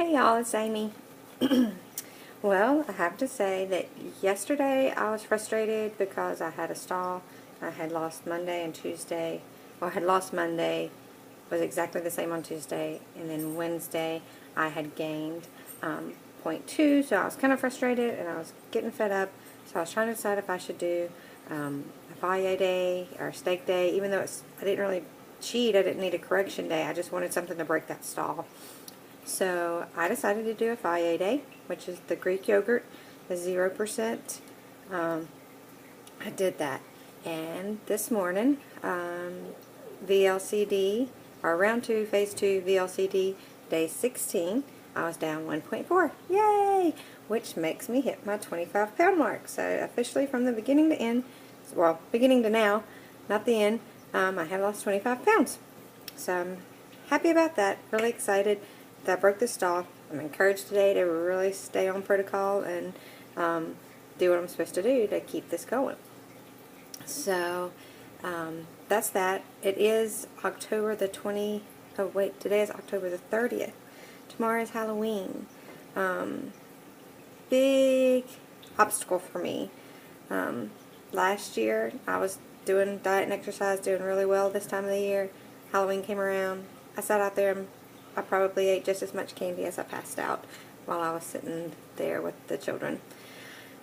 Hey y'all, it's Amy. Well, I have to say that yesterday I was frustrated because I had a stall. I had lost Monday and Tuesday. Well, I had lost Monday, was exactly the same on Tuesday, and then Wednesday I had gained 0.2, so I was kind of frustrated and I was getting fed up. So I was trying to decide if I should do a Fage day or a steak day, even though I didn't really cheat, I didn't need a correction day, I just wanted something to break that stall. So I decided to do a Fage day, which is the Greek yogurt, the 0%. I did that. And this morning, VLCD, or round 2, phase 2, VLCD, day 16, I was down 1.4. Yay! Which makes me hit my 25-pound mark. So officially from the beginning to end, well, beginning to now, not the end, I have lost 25 pounds. So I'm happy about that, really excited that I broke the stall. I'm encouraged today to really stay on protocol and do what I'm supposed to do to keep this going. So that's that. It is October the 20th. Oh wait, today is October the 30th. Tomorrow is Halloween. Big obstacle for me. Last year I was doing diet and exercise, doing really well this time of the year. Halloween came around. I sat out there and I probably ate just as much candy as I passed out while I was sitting there with the children.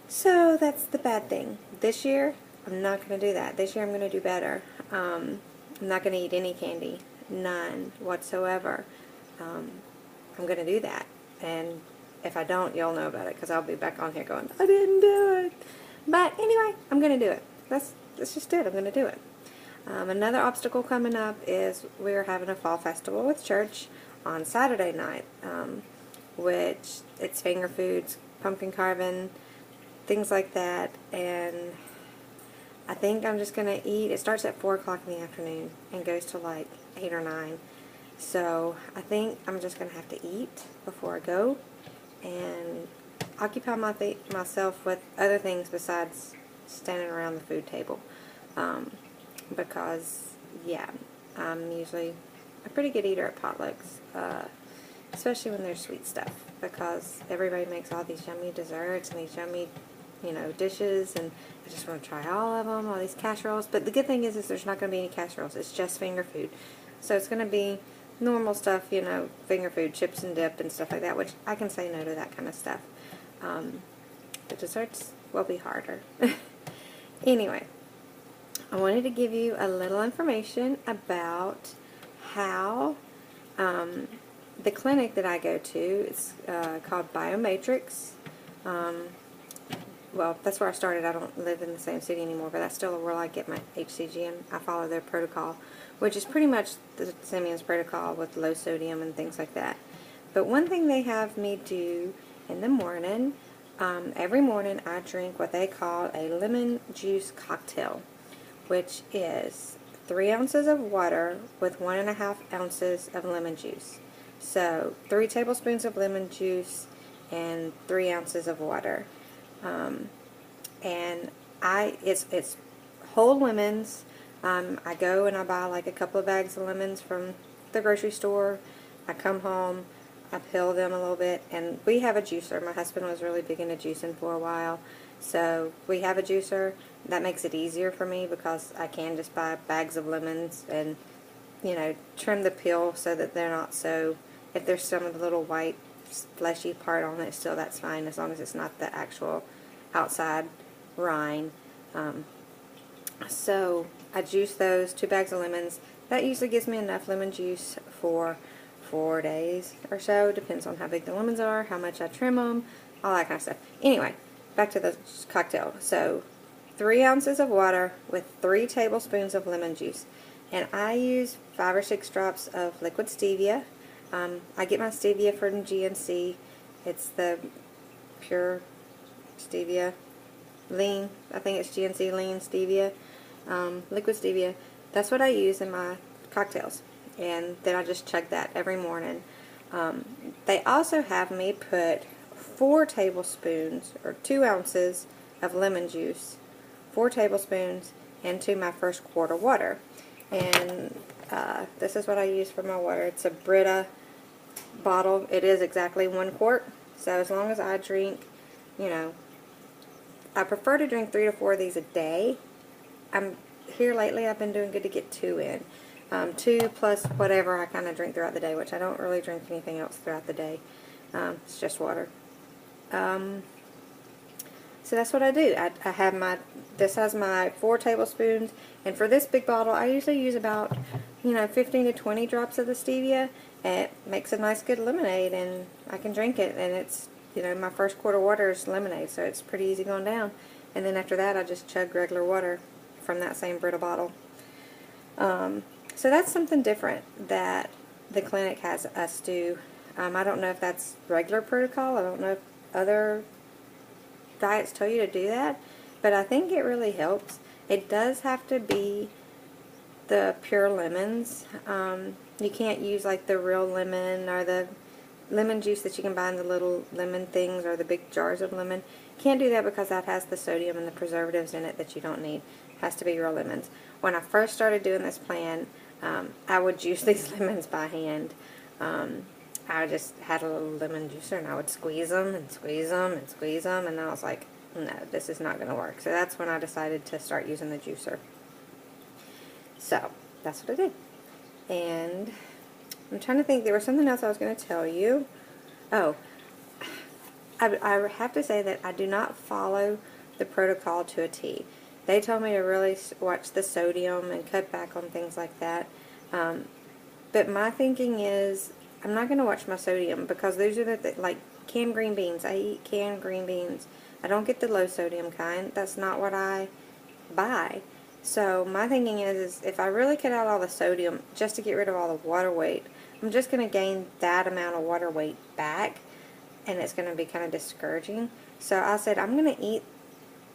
So that's the bad thing. This year, I'm not going to do that. This year I'm going to do better. I'm not going to eat any candy. None whatsoever. I'm going to do that. And if I don't, you'll know about it because I'll be back on here going, I didn't do it. But anyway, I'm going to do it. That's just it. I'm going to do it. Another obstacle coming up is we're having a fall festival with church on Saturday night, which it's finger foods, pumpkin carving, things like that, and I think I'm just going to eat. It starts at 4 o'clock in the afternoon and goes to like 8 or 9, so I think I'm just going to have to eat before I go and occupy myself with other things besides standing around the food table, because yeah, I'm usually a pretty good eater at potlucks, especially when there's sweet stuff, because everybody makes all these yummy desserts and these yummy, dishes, and I just want to try all of them, all these casseroles. But the good thing is there's not going to be any casseroles. It's just finger food. So it's going to be normal stuff, finger food, chips and dip and stuff like that, which I can say no to that kind of stuff. The desserts will be harder. Anyway, I wanted to give you a little information about how the clinic that I go to, it's called Biomatrix. Well, that's where I started. I don't live in the same city anymore, but that's still where I get my HCG, and I follow their protocol, which is pretty much the Simeon's protocol with low sodium and things like that. But one thing they have me do in the morning, every morning I drink what they call a lemon juice cocktail, which is 3 ounces of water with 1.5 ounces of lemon juice. So 3 tablespoons of lemon juice and 3 ounces of water. And it's whole lemons. I go and I buy like a couple of bags of lemons from the grocery store. I come home, I peel them a little bit, and we have a juicer. My husband was really big into juicing for a while, so we have a juicer. That makes it easier for me because I can just buy bags of lemons and, trim the peel so that they're not so, if there's some of the little white fleshy part on it still, that's fine, as long as it's not the actual outside rind. So I juice those 2 bags of lemons. That usually gives me enough lemon juice for 4 days or so. Depends on how big the lemons are, how much I trim them, all that kind of stuff. Anyway, back to the cocktail. So 3 ounces of water with 3 tablespoons of lemon juice. And I use 5 or 6 drops of liquid stevia. I get my stevia from GNC. It's the pure stevia, lean. I think it's GNC lean stevia, liquid stevia. That's what I use in my cocktails. And then I just chug that every morning. They also have me put 4 tablespoons or 2 ounces of lemon juice, 4 tablespoons, into my first quart of water. And this is what I use for my water. It's a Brita bottle, it is exactly 1 quart. So as long as I drink, you know, I prefer to drink 3 to 4 of these a day. Here lately I've been doing good to get 2 in. 2 plus whatever I kind of drink throughout the day, which I don't really drink anything else throughout the day. It's just water. So that's what I do. I have this has my 4 tablespoons, and for this big bottle I usually use about, 15 to 20 drops of the stevia. And it makes a nice good lemonade, and I can drink it, and it's, my first quart of water is lemonade, so it's pretty easy going down. And then after that I just chug regular water from that same Brita bottle. So that's something different that the clinic has us do. I don't know if that's regular protocol. I don't know if other diets tell you to do that, but I think it really helps. It does have to be the pure lemons. You can't use like the real lemon or the lemon juice that you can buy in the little lemon things or the big jars of lemon. Can't do that because that has the sodium and the preservatives in it that you don't need. It has to be real lemons. When I first started doing this plan, I would juice these lemons by hand. I just had a little lemon juicer and I would squeeze them and squeeze them and squeeze them, and I was like, no, this is not going to work. So that's when I decided to start using the juicer. So that's what I did. And I'm trying to think, there was something else I was going to tell you. Oh, I have to say that I do not follow the protocol to a T. They told me to really watch the sodium and cut back on things like that. But my thinking is, I'm not going to watch my sodium because those are like canned green beans. I eat canned green beans. I don't get the low sodium kind. That's not what I buy. So my thinking is if I really cut out all the sodium just to get rid of all the water weight, I'm just going to gain that amount of water weight back, and it's going to be kind of discouraging. So I said I'm going to eat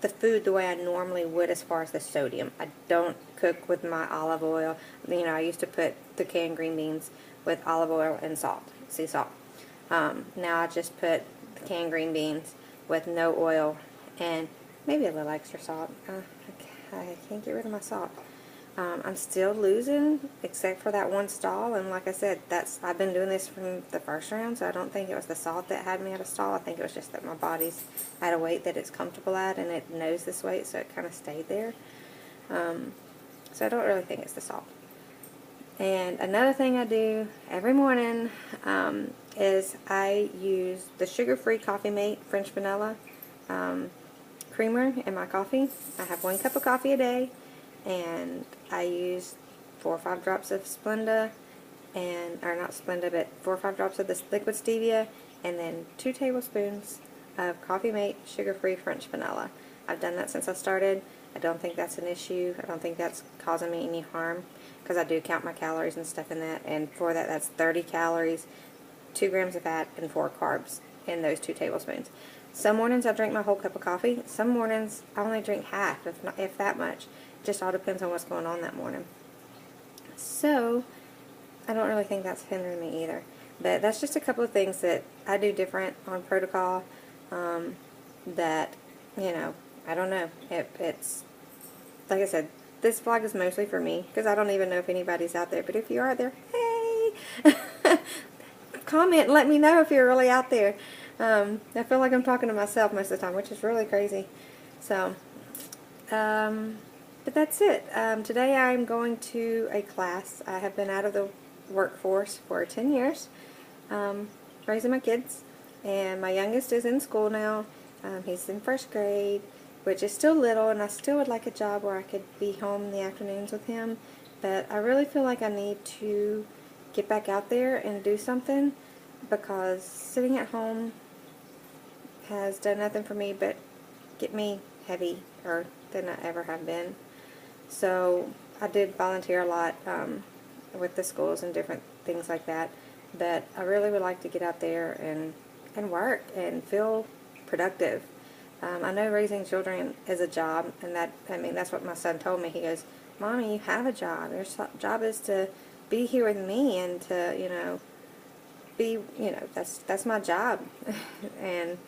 the food the way I normally would as far as the sodium. I don't cook with my olive oil. I used to put the canned green beans with olive oil and salt, sea salt. Now I just put the canned green beans with no oil and maybe a little extra salt. I can't get rid of my salt. I'm still losing, except for that one stall, and like I said, I've been doing this from the first round, so I don't think it was the salt that had me at a stall. I think it was just that my body's at a weight that it's comfortable at, and it knows this weight, so it kind of stayed there. So I don't really think it's the salt. And another thing I do every morning is I use the sugar-free Coffee Mate French Vanilla creamer in my coffee. I have 1 cup of coffee a day, and I use 4 or 5 drops of Splenda, or not Splenda, but 4 or 5 drops of this liquid stevia, and then 2 tablespoons of Coffee Mate sugar-free French vanilla. I've done that since I started. I don't think that's an issue. I don't think that's causing me any harm, because I do count my calories and stuff in that, and for that, that's 30 calories, 2 grams of fat, and 4 carbs in those 2 tablespoons. Some mornings I drink my whole cup of coffee. Some mornings I only drink half, if that much. It just all depends on what's going on that morning. So I don't really think that's hindering me either. But that's just a couple of things that I do different on protocol that, I don't know. It's, like I said, this vlog is mostly for me, because I don't even know if anybody's out there. But if you are out there, hey! Comment and let me know if you're really out there. I feel like I'm talking to myself most of the time, which is really crazy. So, but that's it. Today I'm going to a class. I have been out of the workforce for 10 years, raising my kids, and my youngest is in school now. He's in 1st grade, which is still little, and I still would like a job where I could be home in the afternoons with him, but I really feel like I need to get back out there and do something, because sitting at home has done nothing for me but get me heavier than I ever have been. So I did volunteer a lot with the schools and different things like that, but I really would like to get out there and work and feel productive. I know raising children is a job, and that's what my son told me. He goes, Mommy, you have a job. Your job is to be here with me and to, that's my job. And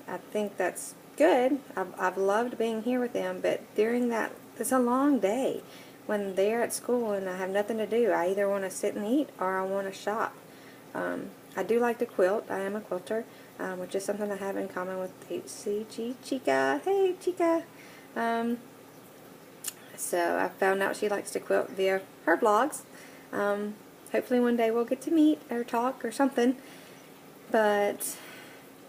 I think that's good. I've loved being here with them, but during that, it's a long day. When they're at school and I have nothing to do, I either want to sit and eat or I want to shop. I do like to quilt. I am a quilter, which is something I have in common with HCG Chica. Hey, Chica! So I found out she likes to quilt via her blogs. Hopefully one day we'll get to meet or talk or something. But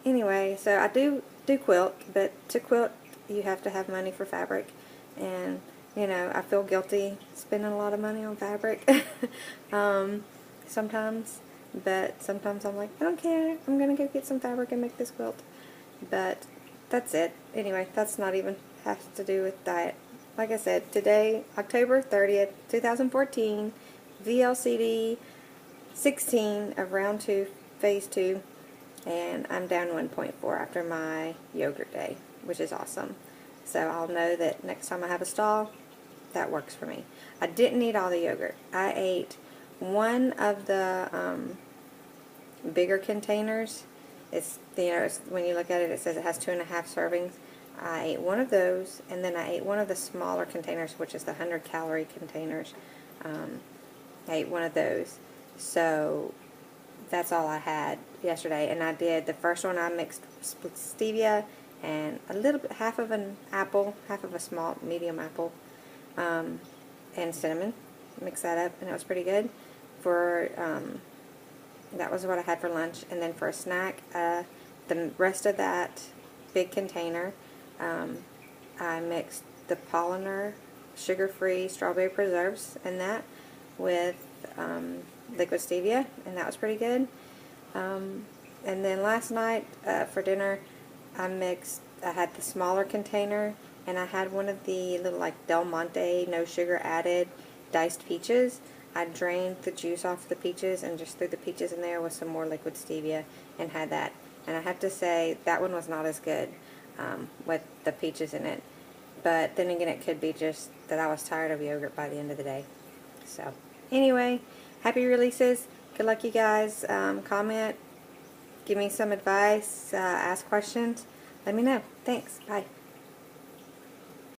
anyway, so I do quilt, but to quilt you have to have money for fabric, and you know, I feel guilty spending a lot of money on fabric sometimes, but sometimes I'm like, I don't care, I'm gonna go get some fabric and make this quilt. But that's it. Anyway, that's not even has to do with diet. Like I said, today, October 30th, 2014, VLCD 16 of round 2, phase 2, and I'm down 1.4 after my yogurt day, which is awesome. So I'll know that next time I have a stall, that works for me. I didn't eat all the yogurt. I ate one of the bigger containers. It's, you know, when you look at it, it says it has 2.5 servings. I ate one of those, and then I ate one of the smaller containers, which is the 100-calorie containers. I ate one of those. So that's all I had yesterday. And I did the first one, I mixed stevia and a little bit, half of an apple, half of a small, medium apple, and cinnamon. Mix that up, and it was pretty good. For that was what I had for lunch. And then for a snack, the rest of that big container, I mixed the Polliner sugar-free strawberry preserves in that with liquid stevia, and that was pretty good. And then last night for dinner, I had the smaller container, and I had one of the little like Del Monte no sugar added diced peaches. I drained the juice off the peaches and just threw the peaches in there with some more liquid stevia and had that. And I have to say that one was not as good with the peaches in it. But then again, it could be just that I was tired of yogurt by the end of the day. So anyway, happy releases. Good luck, you guys. Comment, give me some advice, ask questions. Let me know. Thanks. Bye.